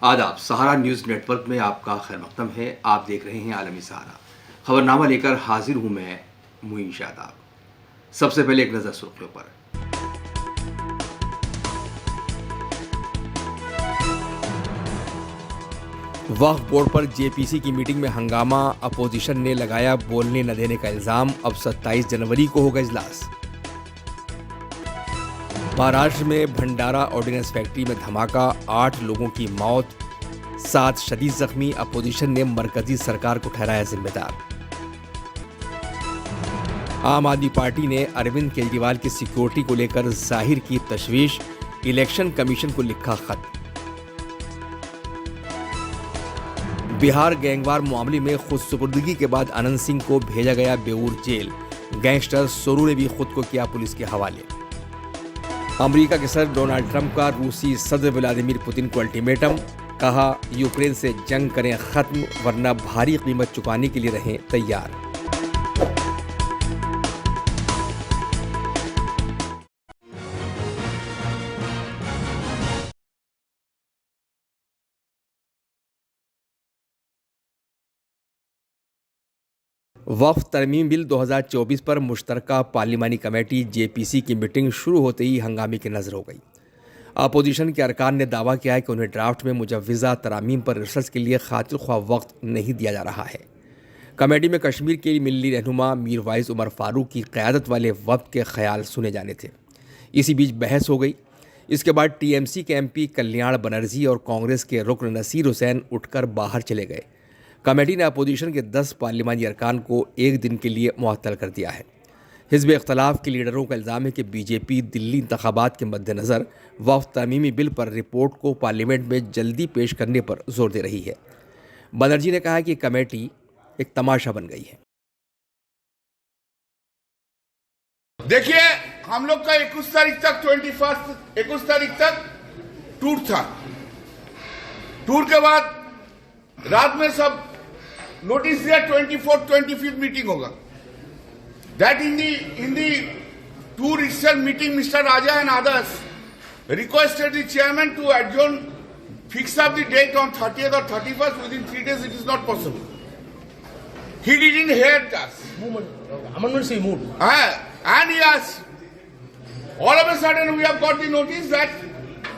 आदाब। सहारा news network में आपका खैर मकदम है। आप देख रहे हैं आलमी सहारा। खबरनामा लेकर हाजिर हूं मैं मुईन शादाब। सबसे पहले एक नज़र सुर्खियों पर। वक्फ बोर्ड पर जेपीसी की मीटिंग में हंगामा, अपोजिशन ने लगाया बोलने न देने का इल्जाम। अब 27 जनवरी को होगा इजलास। महाराष्ट्र में भंडारा ऑर्डिनेंस फैक्ट्री में धमाका, 8 लोगों की मौत, 7 शदीद जख्मी। अपोजिशन ने मरकजी सरकार को ठहराया जिम्मेदार। आम आदमी पार्टी ने अरविंद केजरीवाल की सिक्योरिटी को लेकर जाहिर की तशवीश, इलेक्शन कमीशन को लिखा खत। बिहार गैंगवार मामले में खुदसुपुर्दगी के बाद अनंत सिंह को भेजा गया बेऊर जेल। गैंगस्टर सोनू ने भी खुद को किया पुलिस के हवाले। अमेरिका के सदर डोनाल्ड ट्रंप का रूसी सदर व्लादिमीर पुतिन को अल्टीमेटम, कहा यूक्रेन से जंग करें खत्म वरना भारी कीमत चुकाने के लिए रहें तैयार। वक्फ तरमीम बिल 2024 पर मुश्तरका पार्लिमानी कमेटी जेपीसी की मीटिंग शुरू होते ही हंगामे की नजर हो गई। अपोजिशन के अरकान ने दावा किया है कि उन्हें ड्राफ्ट में मुजव्वज़ा तरामीम पर रिसर्च के लिए खातिर ख्वाह वक्त नहीं दिया जा रहा है। कमेटी में कश्मीर के मिल्ली रहनुमा मीर वाइस उमर फारूक की क़यादत वाले वक्त के ख्याल सुने जाने थे। इसी बीच बहस हो गई। इसके बाद टीएमसी के एमपी कल्याण बनर्जी और कांग्रेस के रुकन नसीर हुसैन उठकर बाहर चले गए। कमेटी ने अपोजिशन के 10 पार्लिमानी अरकान को एक दिन के लिए मुअत्तल कर दिया है। हिज़्ब इख्तलाफ के लीडरों का इल्ज़ाम है कि बीजेपी दिल्ली इंतखाबात के मद्देनज़र वक्फ तरमीमी बिल पर रिपोर्ट को पार्लियामेंट में जल्दी पेश करने पर जोर दे रही है। बनर्जी ने कहा कि कमेटी एक तमाशा बन गई है। देखिए, हम लोग का 21 तारीख तक टूर था। टूर के बाद रात में सब नोटिस दिया 24th मीटिंग होगा। That in the tour itself meeting, Mr. Raja and others requested the chairman to adjourn, fix up the date on 30th or 31st. Within 3 days, it is not possible. He didn't hear us. Amendments he moved. And he asked. All of a sudden, we have got the notice that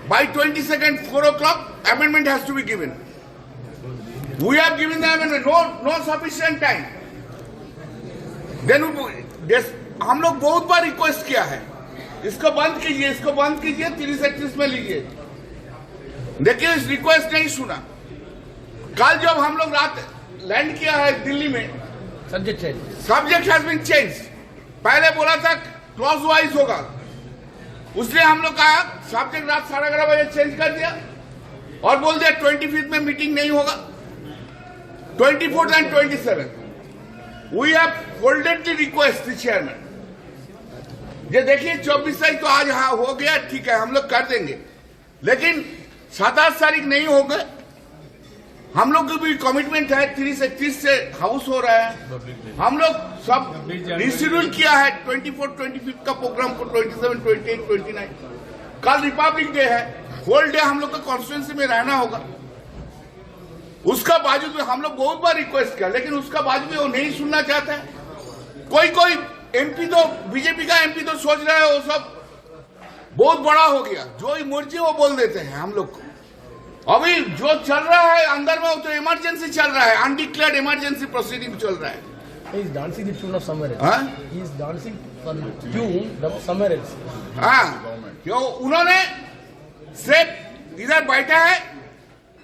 by 22nd, 4 o'clock, amendment has to be given. We have given the amendment, no sufficient time. Then हम लोग बहुत बार request किया है, इसको बंद कीजिए, 30-31 में लीजिए। देखिए, इस रिक्वेस्ट नहीं सुना। कल जब हम लोग रात लैंड किया है दिल्ली में, सब्जेक्ट हैज बीन चेंज। पहले बोला था क्लॉज वाइज होगा, उसने हम लोग कहा सब्जेक्ट रात 11:30 बजे चेंज कर दिया और बोल दिया 25th में मीटिंग नहीं होगा, 24th and 27th. We have folded the request the chairman. ये देखिए 24 तारीख तो आज हो गया, ठीक है, हम लोग कर देंगे, लेकिन 27 तारीख नहीं हो गए। हम लोग की भी कमिटमेंट है, 30 से 31 से हाउस हो रहा है। हम लोग सब रिशेड्यूल किया है 24, 25 का प्रोग्राम को 27, 28, 29। कल रिपब्लिक डे है, होल डे हम लोग का कॉन्स्टिट्यूंसी में रहना होगा। उसका बावजूद में हम लोग बहुत बार रिक्वेस्ट किया, लेकिन उसका बावजूद में वो नहीं सुनना चाहता है। कोई एमपी तो, बीजेपी का एमपी तो सोच रहा है वो सब बहुत बड़ा हो गया, जो मर्जी वो बोल देते हैं हम लोग को। अभी जो चल रहा है अंदर में, वो तो इमरजेंसी चल रहा है, अनडिक्लेयर्ड इमरजेंसी प्रोसीडिंग चल रहा है। He is dancing the tune of somewhere else. He is dancing for the tune of somewhere else. क्यों उन्होंने सिर्फ इधर बैठा है,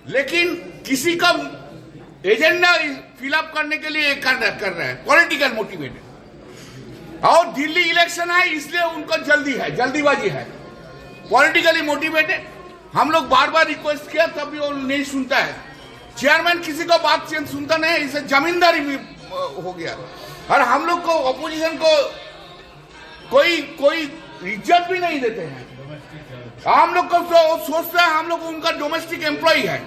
लेकिन किसी का एजेंडा फिलअप करने के लिए कर रहा है, पॉलिटिकल मोटिवेटेड। और दिल्ली इलेक्शन है, इसलिए उनको जल्दीबाजी है, पॉलिटिकली मोटिवेटेड। हम लोग बार बार रिक्वेस्ट किया, तब भी वो नहीं सुनता है। चेयरमैन किसी को बात सुनता नहीं है, इसे जमींदारी भी हो गया। और हम लोग को, अपोजिशन को कोई इज्जत भी नहीं देते हैं। हम लोग को तो सोचता है हम लोग उनका डोमेस्टिक एम्प्लॉय है,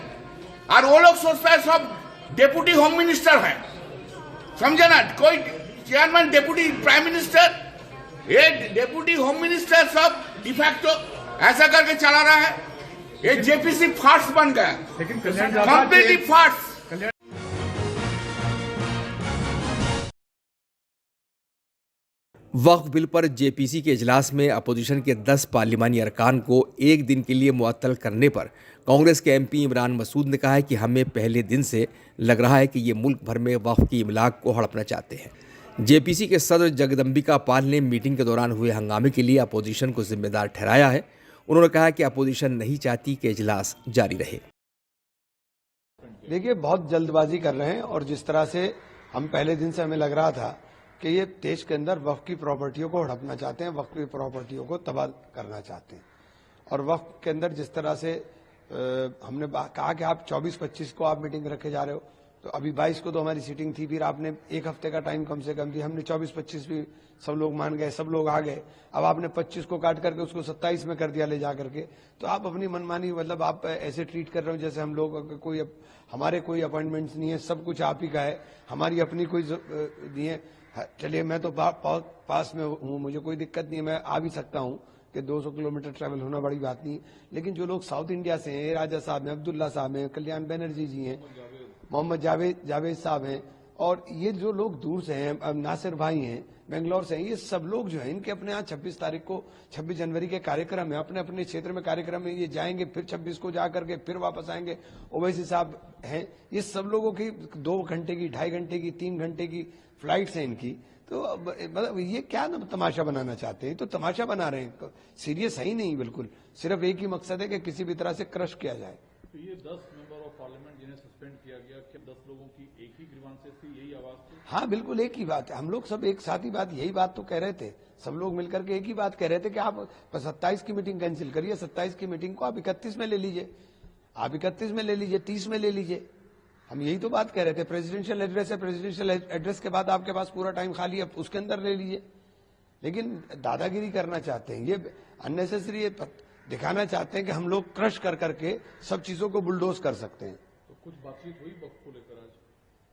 और वो लोग सोचता है सब डेप्यूटी होम मिनिस्टर है। समझे ना? कोई चेयरमैन डेप्यूटी प्राइम मिनिस्टर, ये डेप्यूटी होम मिनिस्टर सब डिफैक्टो ऐसा करके चला रहा है। ये जेपीसी फार्स बन गया, कंप्लीटली फार्स। वक्फ बिल पर जेपीसी के इजलास में अपोजिशन के 10 पार्लिमानी अरकान को एक दिन के लिए मुअत्तल करने पर कांग्रेस के एमपी इमरान मसूद ने कहा है कि हमें पहले दिन से लग रहा है कि ये मुल्क भर में वक्फ की इमलाक को हड़पना चाहते हैं। जेपीसी के सदर जगदम्बिका पाल ने मीटिंग के दौरान हुए हंगामे के लिए अपोजिशन को जिम्मेदार ठहराया है। उन्होंने कहा कि अपोजिशन नहीं चाहती कि इजलास जारी रहे। देखिए, बहुत जल्दबाजी कर रहे हैं और जिस तरह से हम पहले दिन से हमें लग रहा था कि ये देश के अंदर वक्फ की प्रॉपर्टियों को हड़पना चाहते हैं, वक्फ की प्रॉपर्टियों को तबाह करना चाहते हैं। और वक्फ के अंदर जिस तरह से हमने कहा कि आप 24-25 को आप मीटिंग रखे जा रहे हो, तो अभी 22 को तो हमारी सीटिंग थी, फिर आपने एक हफ्ते का टाइम कम से कम दिया, हमने 24-25 भी सब लोग मान गए, सब लोग आ गए। अब आपने 25 को काट करके उसको 27 में कर दिया ले जा करके, तो आप अपनी मनमानी, मतलब आप ऐसे ट्रीट कर रहे हो जैसे हम लोग कोई हमारे कोई अपॉइंटमेंट्स नहीं है, सब कुछ आप ही का है, हमारी अपनी कोई नहीं है। चलिए, मैं तो पास में हूँ, मुझे कोई दिक्कत नहीं है, मैं आ भी सकता हूँ कि 200 किलोमीटर ट्रैवल होना बड़ी बात नहीं। लेकिन जो लोग साउथ इंडिया से हैं, राजा साहब हैं, अब्दुल्ला साहब हैं, कल्याण बनर्जी जी हैं, मोहम्मद जावेद साहब हैं, और ये जो लोग दूर से हैं, नासिर भाई हैं, बेंगलोर से हैं, ये सब लोग जो हैं, इनके अपने यहाँ 26 तारीख को 26 जनवरी के कार्यक्रम है, अपने अपने क्षेत्र में कार्यक्रम है, ये जाएंगे, फिर 26 को जा करके फिर वापस आएंगे। ओवैसी साहब हैं, ये सब लोगों की 2 घंटे की, 2.5 घंटे की, 3 घंटे की फ्लाइट्स हैं इनकी। तो मतलब ये क्या ना तमाशा बनाना चाहते हैं, तो तमाशा बना रहे हैं, सीरियस है ही नहीं बिल्कुल। सिर्फ एक ही मकसद है कि किसी भी तरह से क्रश किया जाए। तो ये 10 मेंबर ऑफ पार्लियामेंट जिन्हें सस्पेंड किया गया, क्या 10 लोगों की एक ही ग्रीवांसेस थी, यही आवाज थी? हाँ, बिल्कुल एक ही बात है। हम लोग सब एक साथ ही बात, यही बात तो कह रहे थे, सब लोग मिलकर के एक ही बात कह रहे थे कि आप 27 की मीटिंग कैंसिल करिए, 27 की मीटिंग को आप 31 में ले लीजिए, आप 31 में ले लीजिए, 30 में ले लीजिए। हम यही तो बात कह रहे थे। प्रेसिडेंशियल एड्रेस है, प्रेसिडेंशियल एड्रेस के बाद आपके पास पूरा टाइम खाली है, उसके अंदर ले लीजिए। लेकिन दादागिरी करना चाहते हैं, ये अननेसेसरी दिखाना चाहते हैं कि हम लोग क्रश कर करके सब चीजों को बुलडोज कर सकते हैं। तो कुछ बातचीत हुई वक्त को लेकर आज?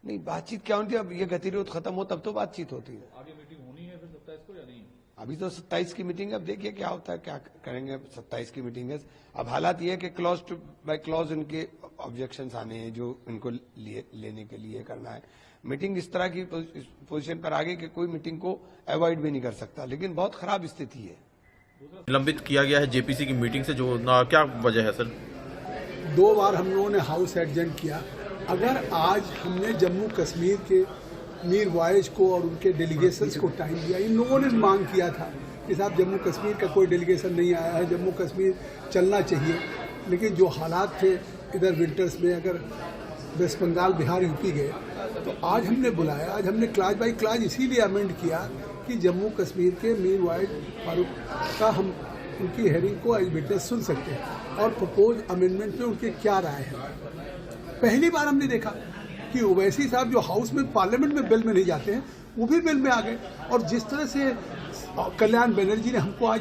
नहीं, बातचीत क्या होती है, अब ये गतिरोध खत्म हो तब तो बातचीत होती है। आगे मीटिंग होनी है फिर 27 को या नहीं? अभी तो 27 की मीटिंग है, अब देखिए क्या होता है, क्या करेंगे। 27 की मीटिंग है। अब हालात ये है कि क्लॉज बाय क्लॉज इनके ऑब्जेक्शंस आने हैं जो इनको लेने के लिए करना है। मीटिंग इस तरह की पोजीशन पर आ गई कि कोई मीटिंग को अवॉइड भी नहीं कर सकता, लेकिन बहुत खराब स्थिति है। निलंबित किया गया है जेपीसी की मीटिंग से, जो क्या वजह है सर? 2 बार हम लोगों ने हाउस एडजर्न किया। अगर आज हमने जम्मू कश्मीर के मीर वाइज को और उनके डेलीगेशंस को टाइम दिया, इन लोगों ने मांग किया था कि साहब जम्मू कश्मीर का कोई डेलीगेशन नहीं आया है, जम्मू कश्मीर चलना चाहिए। लेकिन जो हालात थे इधर विंटर्स में, अगर वेस्ट बंगाल, बिहार, यूपी गए, तो आज हमने बुलाया, आज हमने क्लास बाई क्लास इसीलिए अमेंड किया कि जम्मू कश्मीर के मीर वाइज फारूक का हम उनकी हेयरिंग को एज विटनेस सुन सकते हैं और प्रपोज अमेंडमेंट पे उनके क्या राय है। पहली बार हमने देखा कि ओवैसी साहब जो हाउस में, पार्लियामेंट में बिल में नहीं जाते हैं, वो भी बिल में आ गए। और जिस तरह से कल्याण बनर्जी ने हमको आज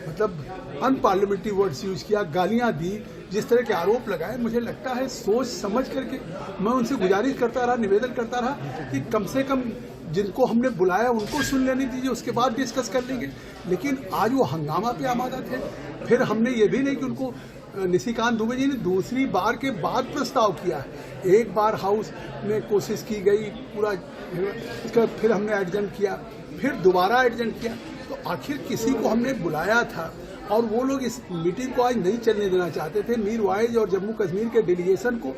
मतलब अनपार्लियामेंट्री वर्ड्स यूज किया, गालियां दी, जिस तरह के आरोप लगाए, मुझे लगता है सोच समझ करके मैं उनसे गुजारिश करता रहा, निवेदन करता रहा कि कम से कम जिनको हमने बुलाया उनको सुन लेने दीजिए, उसके बाद डिस्कस कर लेंगे। लेकिन आज वो हंगामा पे आमादा थे। फिर हमने ये भी नहीं कि उनको निशिकांत दुबे जी ने दूसरी बार के बाद प्रस्ताव किया। एक बार हाउस में कोशिश की गई पूरा, इसका फिर हमने एडजर्न किया, फिर दोबारा एडजर्न किया। तो आखिर किसी को हमने बुलाया था और वो लोग इस मीटिंग को आज नहीं चलने देना चाहते थे। मीर वाइज और जम्मू कश्मीर के डेलीगेशन को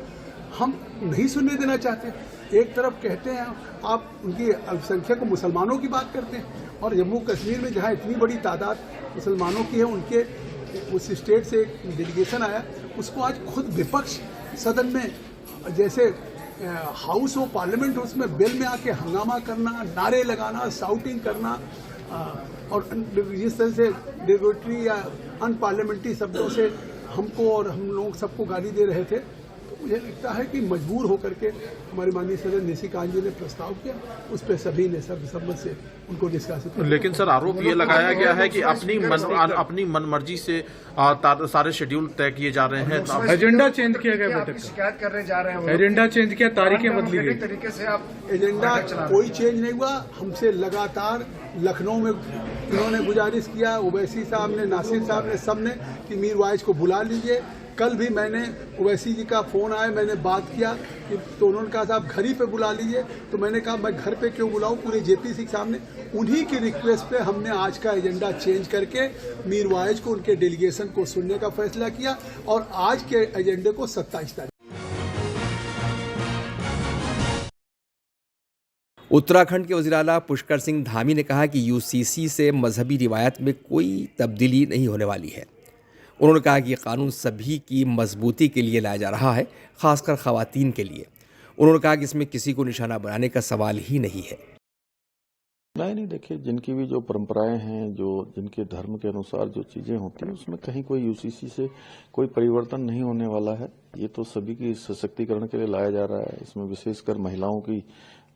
हम नहीं सुनने देना चाहते। एक तरफ कहते हैं आप उनकी अल्पसंख्यक मुसलमानों की बात करते हैं, और जम्मू कश्मीर में जहाँ इतनी बड़ी तादाद मुसलमानों की है, उनके उस स्टेट से एक डेलीगेशन आया, उसको आज खुद विपक्ष सदन में, जैसे हाउस हो, पार्लियामेंट हो, उसमें बिल में आके हंगामा करना, नारे लगाना, शाउटिंग करना और जिस तरह से डिरोगेटरी या अनपार्लियामेंट्री शब्दों से हमको और हम लोग सबको गाली दे रहे थे। तो मुझे लगता है कि मजबूर होकर के हमारे माननीय सदस्य निशिकांत जी ने प्रस्ताव किया, उस पर सभी ने सर्वसम्मत से उनको डिस्कस किया। लेकिन सर आरोप ये लगाया गया है कि अपनी मनमर्जी से सारे शेड्यूल तय किए जा रहे हैं। एजेंडा चेंज किया गया बैठक का, शिकायत करने जा रहे हैं, एजेंडा चेंज किया, तारीखें बदली गई। तरीके से आप एजेंडा कोई चेंज नहीं हुआ। हमसे लगातार लखनऊ में इन्होंने गुजारिश किया, ओवैसी साहब ने, नासिर साहब ने, सब ने कि मीर वाइज को बुला लीजिए, कल भी मैंने ओवैसी जी का फ़ोन आया, मैंने बात किया कि तो उन्होंने कहा साहब घर ही पे बुला लीजिए। तो मैंने कहा मैं घर पे क्यों बुलाऊं, पूरे जेपीसी के सामने। उन्हीं की रिक्वेस्ट पे हमने आज का एजेंडा चेंज करके मीर वाइज को, उनके डेलीगेशन को सुनने का फैसला किया और आज के एजेंडे को 27 तारीख। उत्तराखंड के वज़ीर आला पुष्कर सिंह धामी ने कहा कि यूसीसी से मजहबी रिवायत में कोई तब्दीली नहीं होने वाली है। उन्होंने कहा कि ये कानून सभी की मजबूती के लिए लाया जा रहा है, खासकर ख़वातीन के लिए। उन्होंने कहा कि इसमें किसी को निशाना बनाने का सवाल ही नहीं है। नहीं, देखिए, जिनकी भी जो परंपराएं हैं, जो जिनके धर्म के अनुसार जो चीजें होती हैं, उसमें कहीं कोई यूसीसी से कोई परिवर्तन नहीं होने वाला है। ये तो सभी की सशक्तिकरण के लिए लाया जा रहा है। इसमें विशेषकर महिलाओं की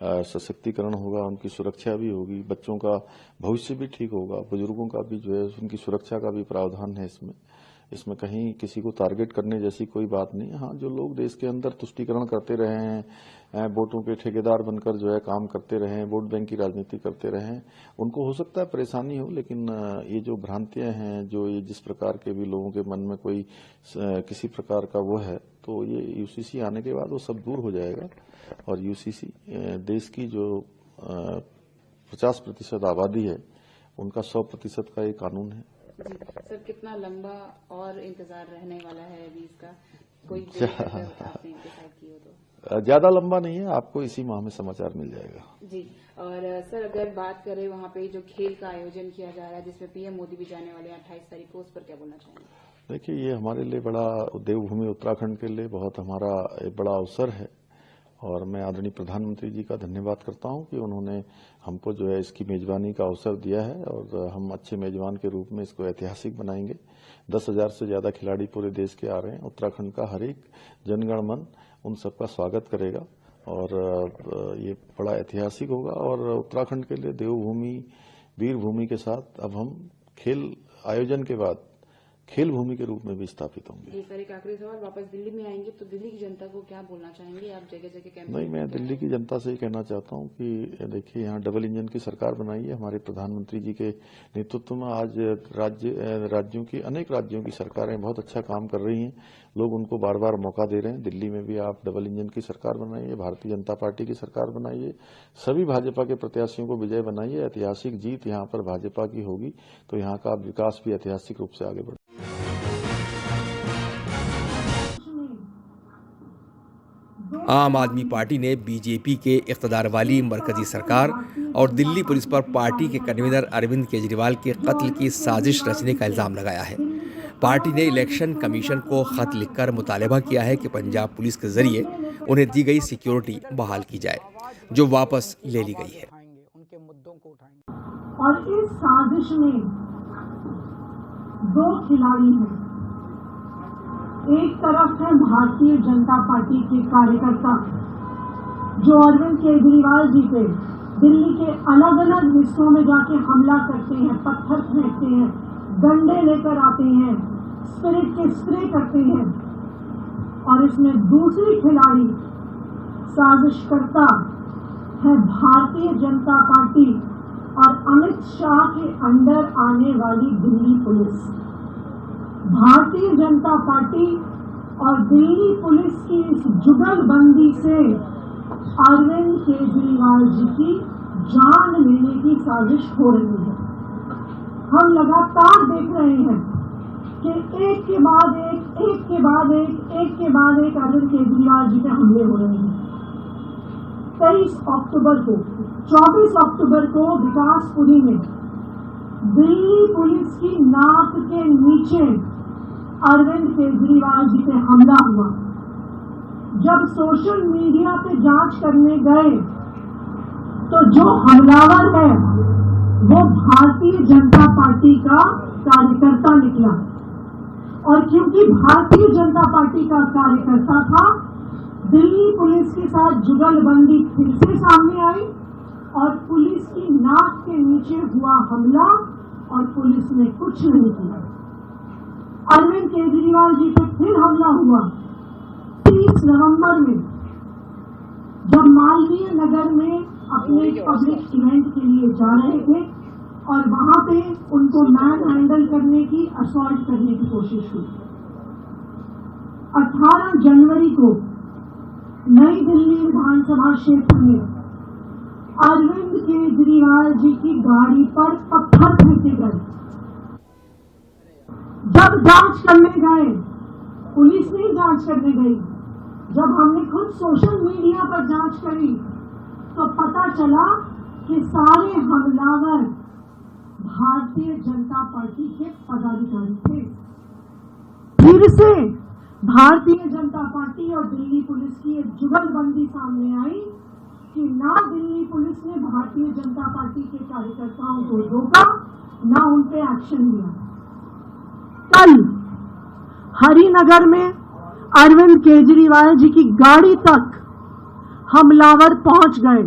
सशक्तिकरण होगा, उनकी सुरक्षा भी होगी, बच्चों का भविष्य भी ठीक होगा, बुजुर्गों का भी जो है उनकी सुरक्षा का भी प्रावधान है इसमें कहीं किसी को टारगेट करने जैसी कोई बात नहीं है। हाँ, जो लोग देश के अंदर तुष्टीकरण करते रहे हैं, वोटों के ठेकेदार बनकर जो है काम करते रहे हैं, वोट बैंक की राजनीति करते रहे हैं, उनको हो सकता है परेशानी हो, लेकिन ये जो भ्रांतियां हैं, जो ये जिस प्रकार के भी लोगों के मन में कोई किसी प्रकार का वो है, तो ये यूसीसी आने के बाद वो सब दूर हो जाएगा। और यूसीसी देश की जो 50% आबादी है, उनका 100% का ये कानून है। जी सर, कितना लंबा और इंतजार रहने वाला है अभी इसका? कोई आपने डिसाइड की हो तो? ज्यादा लंबा नहीं है, आपको इसी माह में समाचार मिल जाएगा। जी, और सर अगर बात करें वहाँ पे जो खेल का आयोजन किया जा रहा है, जिसमें पीएम मोदी भी जाने वाले हैं 28 तारीख को, उस पर क्या बोलना चाहेंगे? देखिए, ये हमारे लिए बड़ा, देवभूमि उत्तराखंड के लिए बहुत हमारा एक बड़ा अवसर है और मैं आदरणीय प्रधानमंत्री जी का धन्यवाद करता हूं कि उन्होंने हमको जो है इसकी मेजबानी का अवसर दिया है और हम अच्छे मेजबान के रूप में इसको ऐतिहासिक बनाएंगे। 10,000 से ज्यादा खिलाड़ी पूरे देश के आ रहे हैं। उत्तराखंड का हर एक जनगण मन उन सबका स्वागत करेगा और ये बड़ा ऐतिहासिक होगा और उत्तराखंड के लिए देवभूमि, वीरभूमि के साथ अब हम खेल आयोजन के बाद खेल भूमि के रूप में भी स्थापित होंगे। जी सर, एक आखिरी सवाल, वापस दिल्ली में आएंगे तो दिल्ली की जनता को क्या बोलना चाहेंगे? आप जगह जगह कैंपेन? नहीं, मैं दिल्ली की जनता से ही कहना चाहता हूं कि देखिए, यहाँ डबल इंजन की सरकार बनाई है हमारे प्रधानमंत्री जी के नेतृत्व में। आज राज्यों की अनेक राज्यों की सरकारें बहुत अच्छा काम कर रही हैं, लोग उनको बार बार मौका दे रहे हैं। दिल्ली में भी आप डबल इंजन की सरकार बनाइए, भारतीय जनता पार्टी की सरकार बनाइए, सभी भाजपा के प्रत्याशियों को विजय बनाइए। ऐतिहासिक जीत यहाँ पर भाजपा की होगी तो यहाँ का विकास भी ऐतिहासिक रूप से आगे बढ़ेगा। आम आदमी पार्टी ने बीजेपी के इक़्तिदार वाली मरकजी सरकार और दिल्ली पुलिस पर पार्टी के कन्वीनर अरविंद केजरीवाल के कत्ल की साजिश रचने का इल्ज़ाम लगाया है। पार्टी ने इलेक्शन कमीशन को खत लिखकर मुतालबा किया है कि पंजाब पुलिस के जरिए उन्हें दी गई सिक्योरिटी बहाल की जाए, जो वापस ले ली गई है। और इस साजिश में 2 खिलाड़ी हैं। एक तरफ है भारतीय जनता पार्टी के कार्यकर्ता जो अरविंद केजरीवाल जी पे दिल्ली के अलग अलग हिस्सों में जाके हमला करते हैं, पत्थर फेंकते हैं, डंडे लेकर आते हैं, स्पिरिट के स्प्रे करते हैं। और इसमें दूसरी खिलाड़ी साजिशकर्ता है भारतीय जनता पार्टी और अमित शाह के अंडर आने वाली दिल्ली पुलिस। भारतीय जनता पार्टी और दिल्ली पुलिस की इस जुगलबंदी से अरविंद केजरीवाल जी की जान लेने की साजिश हो रही है। हम लगातार देख रहे हैं कि एक के बाद एक अरविंद केजरीवाल जी पे हमले हो रहे हैं। 23 अक्टूबर को, 24 अक्टूबर को विकासपुरी में दिल्ली पुलिस की नाक के नीचे अरविंद केजरीवाल जी पे हमला हुआ। जब सोशल मीडिया पे जांच करने गए तो जो हमलावर है वो भारतीय जनता पार्टी का कार्यकर्ता निकला और क्योंकि भारतीय जनता पार्टी का कार्यकर्ता था, दिल्ली पुलिस के साथ जुगलबंदी फिर से सामने आई और पुलिस की नाक के नीचे हुआ हमला और पुलिस ने कुछ नहीं किया। अरविंद केजरीवाल जी पर फिर हमला हुआ 30 नवंबर में, जब मालवीय नगर में अपने पब्लिक इवेंट के लिए जा रहे थे और वहां पे उनको मैन हैंडल करने की, असॉल्ट करने की कोशिश हुई। 18 जनवरी को नई दिल्ली विधानसभा क्षेत्र में अरविंद केजरीवाल जी की गाड़ी पर पत्थर फेंके गए। जब जांच करने गए, पुलिस नहीं जांच करने गई, जब हमने खुद सोशल मीडिया पर जांच करी तो पता चला कि सारे हमलावर भारतीय जनता पार्टी के पदाधिकारी थे। फिर से भारतीय जनता पार्टी और दिल्ली पुलिस की एक जुगलबंदी सामने आई कि ना दिल्ली पुलिस ने भारतीय जनता पार्टी के कार्यकर्ताओं को रोका, ना उन पे एक्शन लिया। कल हरिनगर में अरविंद केजरीवाल जी की गाड़ी तक हमलावर पहुंच गए,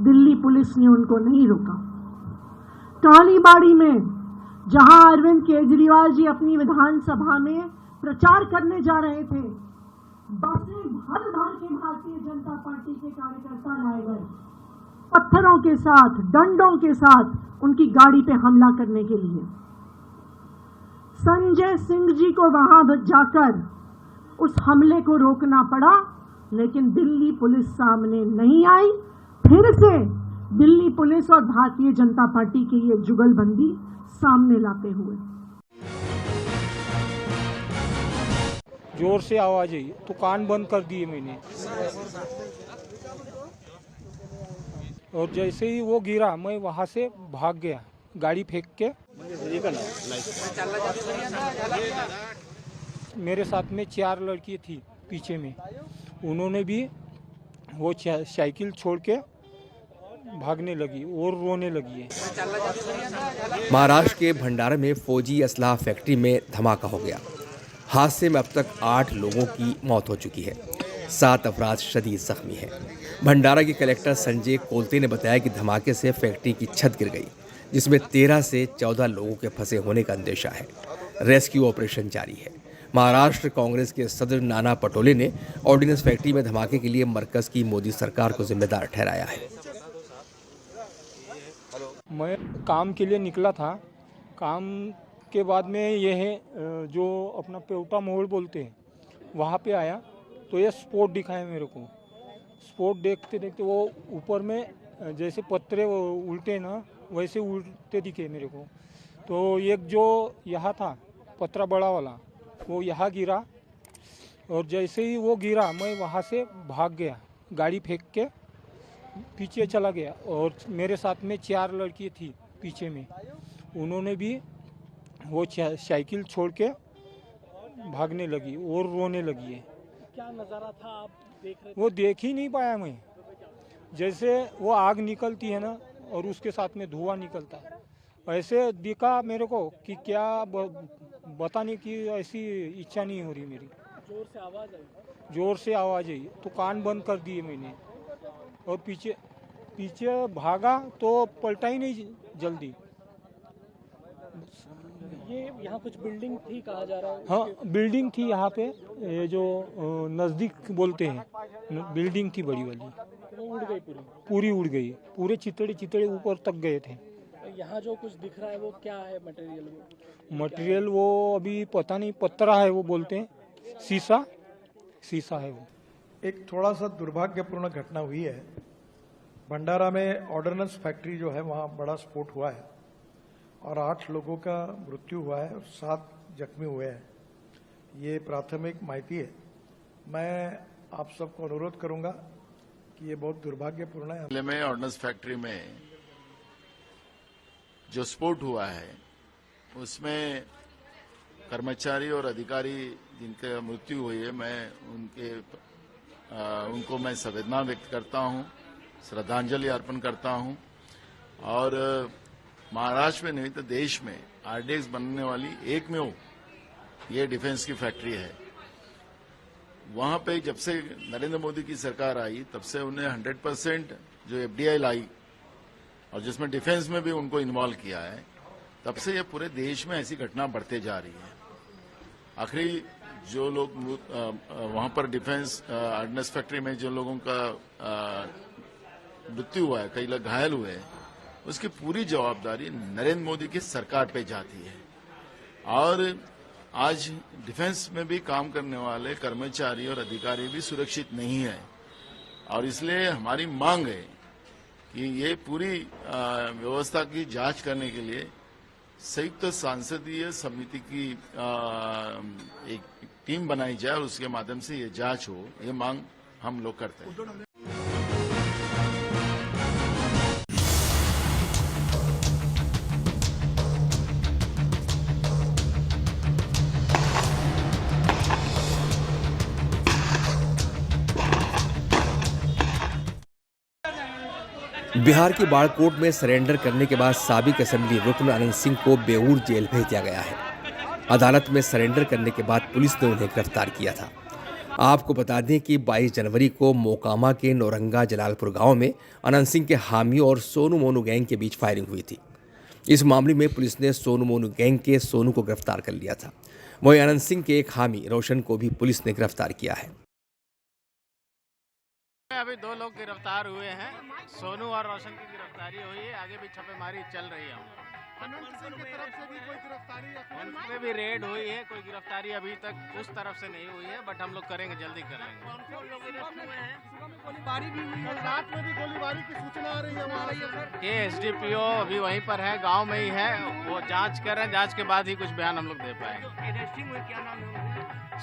दिल्ली पुलिस ने उनको नहीं रोका। कालीबाड़ी में जहां अरविंद केजरीवाल जी अपनी विधानसभा में प्रचार करने जा रहे थे, बसें भर भर के भारतीय जनता पार्टी के कार्यकर्ता लाए गए, पत्थरों के साथ, डंडों के साथ उनकी गाड़ी पे हमला करने के लिए। संजय सिंह जी को वहां जाकर उस हमले को रोकना पड़ा, लेकिन दिल्ली पुलिस सामने नहीं आई। फिर से दिल्ली पुलिस और भारतीय जनता पार्टी की ये जुगलबंदी सामने लाते हुए जोर से आवाज आई तो कान बंद कर दिए मैंने, और जैसे ही वो गिरा मैं वहां से भाग गया गाड़ी फेंक के। मेरे साथ में 4 लड़की थी पीछे में, उन्होंने भी वो साइकिल छोड़ के भागने लगी और रोने लगी है। महाराष्ट्र के भंडारा में फौजी असलाह फैक्ट्री में धमाका हो गया। हादसे में अब तक 8 लोगों की मौत हो चुकी है, 7 अफराद शदीद जख्मी हैं। भंडारा के कलेक्टर संजय कोलते ने बताया कि धमाके से फैक्ट्री की छत गिर गई, जिसमें 13 से 14 लोगों के फंसे होने का अंदेशा है। रेस्क्यू ऑपरेशन जारी है। महाराष्ट्र कांग्रेस के सदर नाना पटोले ने ऑर्डिनेंस फैक्ट्री में धमाके के लिए मरकज की मोदी सरकार को जिम्मेदार ठहराया है। मैं काम के लिए निकला था, काम के बाद में ये है जो अपना पेवटा मोड़ बोलते हैं, वहाँ पे आया तो ये स्पॉट दिखाया मेरे को। स्पॉट देखते देखते वो ऊपर में जैसे पत्थरे उल्टे ना वैसे उल्टे दिखे मेरे को। तो एक जो यहाँ था पत्थरा बड़ा वाला वो यहाँ गिरा, और जैसे ही वो गिरा मैं वहाँ से भाग गया गाड़ी फेंक के पीछे चला गया। और मेरे साथ में 4 लड़की थी पीछे में, उन्होंने भी वो साइकिल छोड़ के भागने लगी और रोने लगी है। क्या नज़ारा था आप देख रहे थे? वो देख ही नहीं पाया मैं। जैसे वो आग निकलती है ना और उसके साथ में धुआं निकलता है, ऐसे दिखा मेरे को कि क्या बताने की ऐसी इच्छा नहीं हो रही मेरी। जोर से आवाज आई? जोर से आवाज आई तो कान बंद कर दिए मैंने, और पीछे भागा तो पलटा ही नहीं जल्दी। ये यहाँ कुछ बिल्डिंग थी कहा जा रहा है? हाँ, बिल्डिंग थी यहाँ पे, ये जो नज़दीक बोलते हैं, बिल्डिंग थी बड़ी वाली, वो उड़ गई पूरी उड़ गई, पूरे चितड़े ऊपर तक गए थे। यहाँ जो कुछ दिख रहा है वो क्या है मटेरियल? मटेरियल वो अभी पता नहीं, पत्थरा है वो बोलते हैं, शीशा है वो। एक थोड़ा सा दुर्भाग्यपूर्ण घटना हुई है। भंडारा में ऑर्डिनेंस फैक्ट्री जो है वहाँ बड़ा स्फोट हुआ है और 8 लोगों का मृत्यु हुआ है और 7 जख्मी हुए हैं। ये प्राथमिक माहिती है। मैं आप सबको अनुरोध करूंगा कि ये बहुत दुर्भाग्यपूर्ण है। जिले में ऑर्डिनेंस फैक्ट्री में जो स्फोट हुआ है उसमें कर्मचारी और अधिकारी जिनका मृत्यु हुई है, मैं उनको मैं संवेदना व्यक्त करता हूं, श्रद्धांजलि अर्पण करता हूं। और महाराष्ट्र में नहीं तो देश में आरडीएक्स बनने वाली एकमेव ये डिफेंस की फैक्ट्री है। वहां पे जब से नरेंद्र मोदी की सरकार आई तब से उन्हें 100% जो एफडीआई लाई और जिसमें डिफेंस में भी उनको इन्वॉल्व किया है, तब से ये पूरे देश में ऐसी घटना बढ़ते जा रही है। आखिरी जो लोग वहां पर डिफेंस ऑर्डिनेंस फैक्ट्री में जो लोगों का मृत्यु हुआ है, कई लोग घायल हुए हैं, उसकी पूरी जवाबदारी नरेंद्र मोदी की सरकार पे जाती है। और आज डिफेंस में भी काम करने वाले कर्मचारी और अधिकारी भी सुरक्षित नहीं है और इसलिए हमारी मांग है कि ये पूरी व्यवस्था की जांच करने के लिए संयुक्त संसदीय समिति की एक टीम बनाई जाए और उसके माध्यम से ये जांच हो, ये मांग हम लोग करते हैं। बिहार की बाड़कोट में सरेंडर करने के बाद साबिक असेंबली रुकन अनंत सिंह को बेऊर जेल भेज दिया गया है। अदालत में सरेंडर करने के बाद पुलिस ने उन्हें गिरफ्तार किया था। आपको बता दें कि 22 जनवरी को मोकामा के नौरंगा जलालपुर गांव में अनंत सिंह के हामियों और सोनू मोनू गैंग के बीच फायरिंग हुई थी। इस मामले में पुलिस ने सोनू मोनू गैंग के सोनू को गिरफ्तार कर लिया था। वहीं अनंत सिंह के एक हामी रोशन को भी पुलिस ने गिरफ्तार किया है। अभी 2 लोग गिरफ्तार हुए हैं, सोनू और रोशन की गिरफ्तारी हुई है, आगे भी छापेमारी चल रही है। उनमें भी रेड हुई है, कोई गिरफ्तारी अभी तक उस तरफ से नहीं हुई है, बट हम लोग करेंगे, जल्दी कर लेंगे। गोलीबारी भी हुई है, रात में भी गोलीबारी की सूचना आ रही है वहाँ। ये एसडीपीओ अभी वहीं पर है, गांव में ही है, वो जांच कर रहे हैं, जांच के बाद ही कुछ बयान हम लोग दे पाएंगे।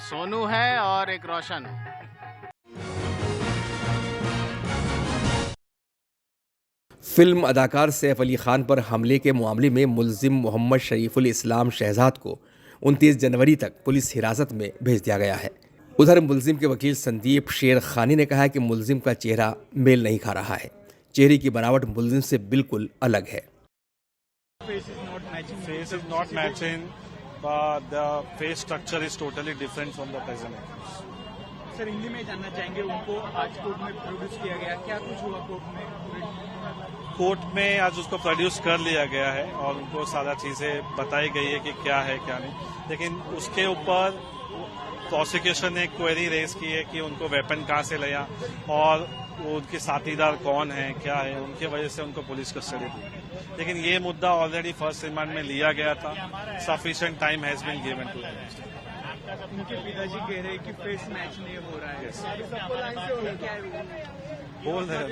सोनू है और एक रोशन। फिल्म अदाकार सैफ अली खान पर हमले के मामले में मुलजिम मोहम्मद शरीफुल इस्लाम शहजाद को 29 जनवरी तक पुलिस हिरासत में भेज दिया गया है। उधर मुलजिम के वकील संदीप शेर खानी ने कहा है कि मुलजिम का चेहरा मेल नहीं खा रहा है। चेहरे की बनावट मुलजिम से बिल्कुल अलग है। Face is not matching, but the face structure is totally different from the present accused. Sir Hindi में जानना चाहेंगे, उनको आज कोर्ट में प्रोड्यूस किया गया, क्या कुछ हुआ कोर्ट में? कोर्ट में आज उसको प्रोड्यूस कर लिया गया है और उनको सारा चीजें बताई गई है कि क्या है क्या नहीं, लेकिन उसके ऊपर प्रोसिक्यूशन ने क्वेरी रेज की है कि उनको वेपन कहाँ से लिया और वो उनके साथीदार कौन है, क्या है, उनके वजह से उनको पुलिस कस्टडी दी। लेकिन ये मुद्दा ऑलरेडी फर्स्ट रिमांड में लिया गया था। Sufficient time has been given to them. उनके पिताजी कह रहे हैं कि फेस मैच नहीं हो रहा है। सबको लाइन से हो क्या है बोल रहे हैं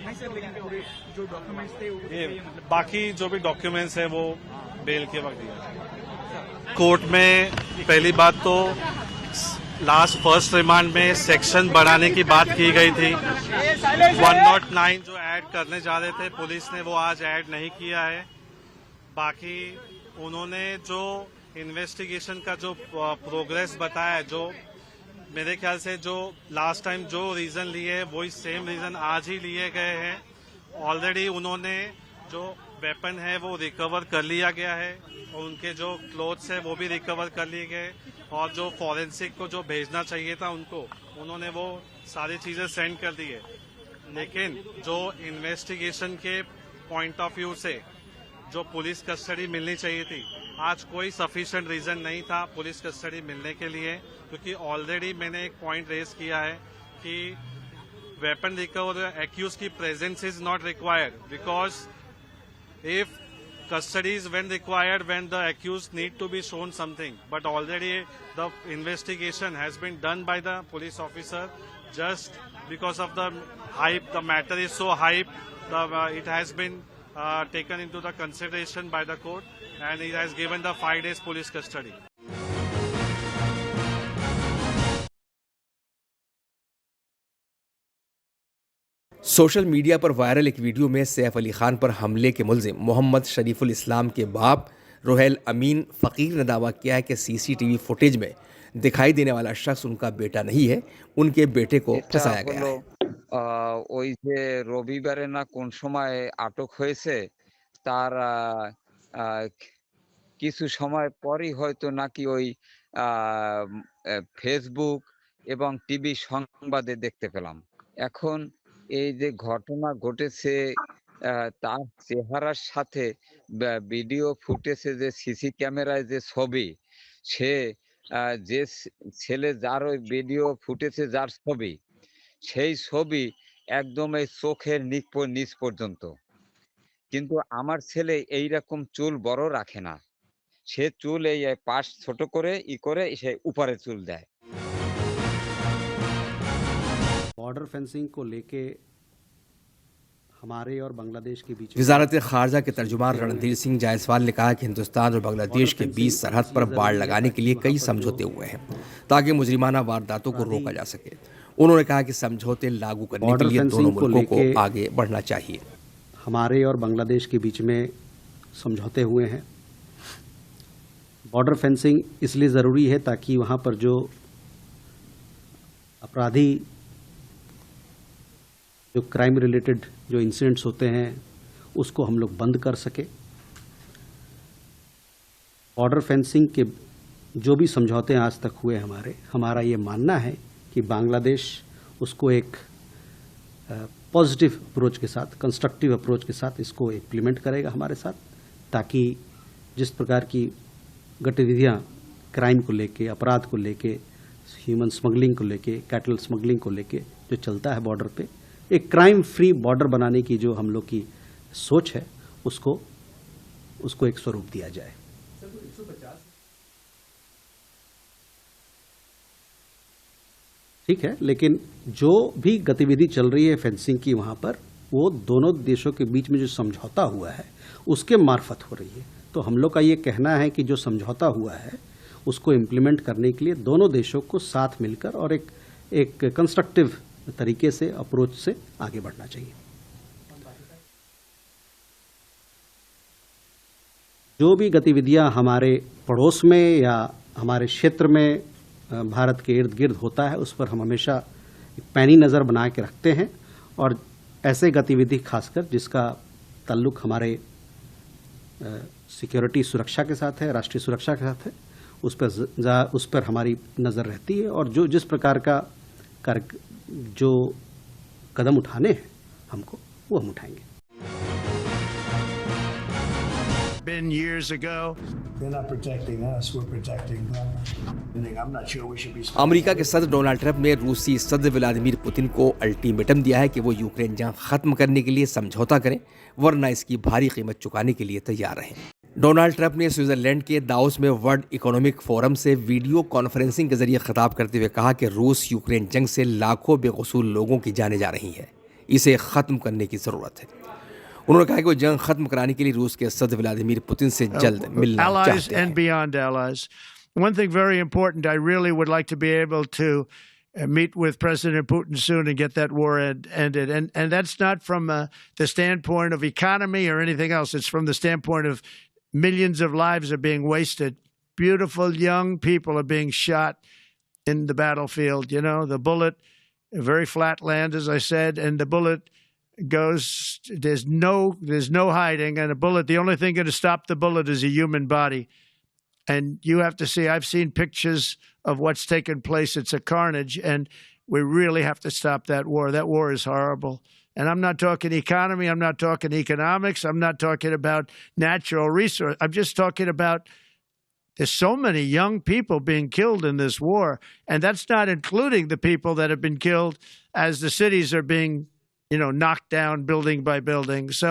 नहीं सर, लेकिन पूरे जो डॉक्यूमेंट्स थे ये बाकी जो भी डॉक्यूमेंट्स है वो बेल के वक्त दिया कोर्ट में। पहली बात तो लास्ट फर्स्ट रिमांड में सेक्शन बढ़ाने की बात की गई थी। 109 जो ऐड करने जा रहे थे, पुलिस ने वो आज ऐड नहीं किया है। बाकी उन्होंने जो इन्वेस्टिगेशन का जो प्रोग्रेस बताया, जो मेरे ख्याल से जो लास्ट टाइम जो रीजन लिए है वही सेम रीजन आज ही लिए गए हैं। ऑलरेडी उन्होंने जो वेपन है वो रिकवर कर लिया गया है और उनके जो क्लोथ्स है वो भी रिकवर कर लिए गए और जो फॉरेंसिक को जो भेजना चाहिए था उनको, उन्होंने वो सारी चीजें सेंड कर दी है। लेकिन जो इन्वेस्टिगेशन के पॉइंट ऑफ व्यू से जो पुलिस कस्टडी मिलनी चाहिए थी, आज कोई सफिशिएंट रीजन नहीं था पुलिस कस्टडी मिलने के लिए, क्योंकि ऑलरेडी मैंने एक पॉइंट रेज किया है कि वेपन रिकवर एक्यूज की presence is not required because if custody is when required when the accused need to be shown something, but already the investigation has been done by the police officer. Just because of the hype, the matter is so hype, it has been taken into the consideration by the court and it has given the 5 days police custody. Social media पर viral एक video में सैफ अली खान पर हमले के मुलजिम मोहम्मद शरीफुल इस्लाम के बाप रोहेल अमीन फ़कीर ने दावा किया है कि सीसीटीवी फुटेज में दिखाई देने वाला शख्स उनका बेटा नहीं है, उनके बेटे को फंसाया गया है। ওই যে রবিবারে না কোন সময় আটক হয়েছে তার কিছু সময় পরই হয়তো নাকি ওই ফেসবুক এবং টিভি সংবাদে দেখতে পেলাম। এখন এই যে ঘটনা ঘটেছে তার চেহারার সাথে ভিডিও ফুটেজে যে সিসি ক্যামেরায় যে ছবি, সে যে ছেলে যার ওই ভিডিও ফুটেজে যার ছবি, সেই ছবি একদম এই চোখের নিচ পর্যন্ত। কিন্তু আমার ছেলে এইরকম চুল বড় রাখে না, সে চুল এই পাশ ছোট করে করে সে উপরে চুল দেয়। बॉर्डर फेंसिंग को लेके हमारे और बांग्लादेश के बीच वजारत खारजा के तर्जुमान रणधीर सिंह जायसवाल ने कहा कि हिंदुस्तान और बांग्लादेश के बीच सरहद पर बाड़ लगाने के लिए कई समझौते हुए हैं ताकि मुजरिमाना वारदातों को रोका जा सके। उन्होंने कहा कि समझौते लागू करने के लिए दोनों मुल्कों को आगे बढ़ना चाहिए। हमारे और बांग्लादेश के बीच में समझौते हुए हैं। बॉर्डर फेंसिंग इसलिए ज़रूरी है ताकि वहाँ पर जो अपराधी जो क्राइम रिलेटेड जो इंसिडेंट्स होते हैं उसको हम लोग बंद कर सके। बॉर्डर फेंसिंग के जो भी समझौते आज तक हुए हमारा ये मानना है कि बांग्लादेश उसको एक पॉजिटिव अप्रोच के साथ, कंस्ट्रक्टिव अप्रोच के साथ इसको इम्प्लीमेंट करेगा हमारे साथ, ताकि जिस प्रकार की गतिविधियाँ क्राइम को लेके, अपराध को लेके, ह्यूमन स्मगलिंग को लेके, कैटल स्मगलिंग को लेके जो चलता है बॉर्डर पे, एक क्राइम फ्री बॉर्डर बनाने की जो हम लोग की सोच है उसको एक स्वरूप दिया जाए। ठीक है, लेकिन जो भी गतिविधि चल रही है फेंसिंग की वहाँ पर, वो दोनों देशों के बीच में जो समझौता हुआ है उसके मार्फत हो रही है। तो हम लोग का ये कहना है कि जो समझौता हुआ है उसको इम्प्लीमेंट करने के लिए दोनों देशों को साथ मिलकर और एक कंस्ट्रक्टिव तरीके से, अप्रोच से आगे बढ़ना चाहिए। जो भी गतिविधियां हमारे पड़ोस में या हमारे क्षेत्र में भारत के इर्द गिर्द होता है उस पर हम हमेशा एक पैनी नज़र बना के रखते हैं, और ऐसे गतिविधि खासकर जिसका ताल्लुक हमारे सिक्योरिटी सुरक्षा के साथ है, राष्ट्रीय सुरक्षा के साथ है, उस पर हमारी नज़र रहती है, और जो जिस प्रकार का जो कदम उठाने हैं हमको वो हम उठाएंगे। Been years ago. They're not protecting us, we're protecting them. I'm not sure we should be. America के सदर डोनाल्ड ट्रंप ने रूसी सदर व्लादिमीर पुतिन को अल्टीमेटम दिया है कि वो यूक्रेन जंग खत्म करने के लिए समझौता करें, वरना इसकी भारी कीमत चुकाने के लिए तैयार रहें। डोनाल्ड ट्रंप ने स्विट्जरलैंड के दावोस में वर्ल्ड इकोनॉमिक फोरम से वीडियो कॉन्फ्रेंसिंग के जरिए खिताब करते हुए कहा कि रूस यूक्रेन जंग से लाखों बेकसूर लोगों की जानें जा रही हैं, इसे ख़त्म करने की ज़रूरत है। उन्होंने कहा कि वो जंग खत्म कराने के लिए रूस के सदर व्लादिमीर पुतिन से जल्द मिलना चाहते हैं। And beyond allies. One thing very important, I really would like to be able to meet with President Putin soon and get that war ended. And that's not from the standpoint of economy or anything else. It's from the standpoint of millions of lives are being wasted. Beautiful young people are being shot in the battlefield. You know, the bullet, very flat land, as I said, and the bullet goes, there's no hiding, and a bullet, the only thing going to stop the bullet is a human body. And you have to see, I've seen pictures of what's taken place. It's a carnage, and we really have to stop that war. That war is horrible. And I'm not talking economy, I'm not talking economics, I'm not talking about natural resource. I'm just talking about there's so many young people being killed in this war, and that's not including the people that have been killed as the cities are being, knocked down building by building. So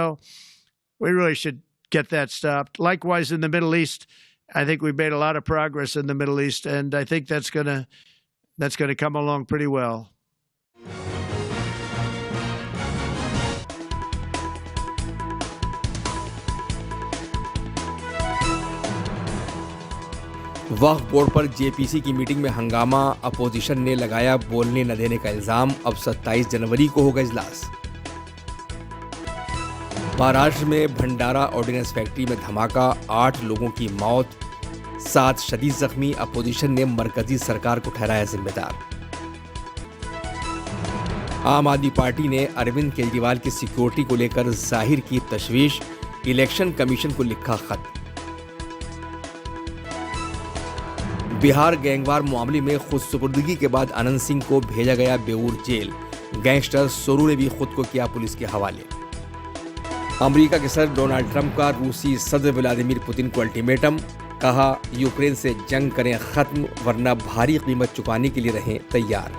we really should get that stopped. Likewise, in the Middle East, I think we've made a lot of progress in the Middle East, and I think that's gonna come along pretty well. Waqf board पर JPC की meeting में हंगामा, opposition ने लगाया बोलने न देने का इल्जाम। अब 27 जनवरी को होगा इजलास। महाराष्ट्र में भंडारा ऑर्डिनेंस फैक्ट्री में धमाका, 8 लोगों की मौत, 7 शदीद जख्मी। अपोजिशन ने मरकजी सरकार को ठहराया जिम्मेदार। आम आदमी पार्टी ने अरविंद केजरीवाल की सिक्योरिटी को लेकर जाहिर की तशवीश, इलेक्शन कमीशन को लिखा खत। बिहार गैंगवार मामले में खुदसुपुर्दगी के बाद अनंत सिंह को भेजा गया बेऊर जेल। गैंगस्टर सोरू ने भी खुद को किया पुलिस के हवाले। अमेरिका के सदर डोनाल्ड ट्रंप का रूसी सदर व्लादिमीर पुतिन को अल्टीमेटम, कहा यूक्रेन से जंग करें खत्म, वरना भारी कीमत चुकाने के लिए रहें तैयार।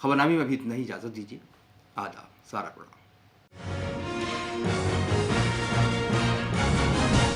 खबरनामे में अभी इतना ही, इजाजत दीजिए। आदाब। सारा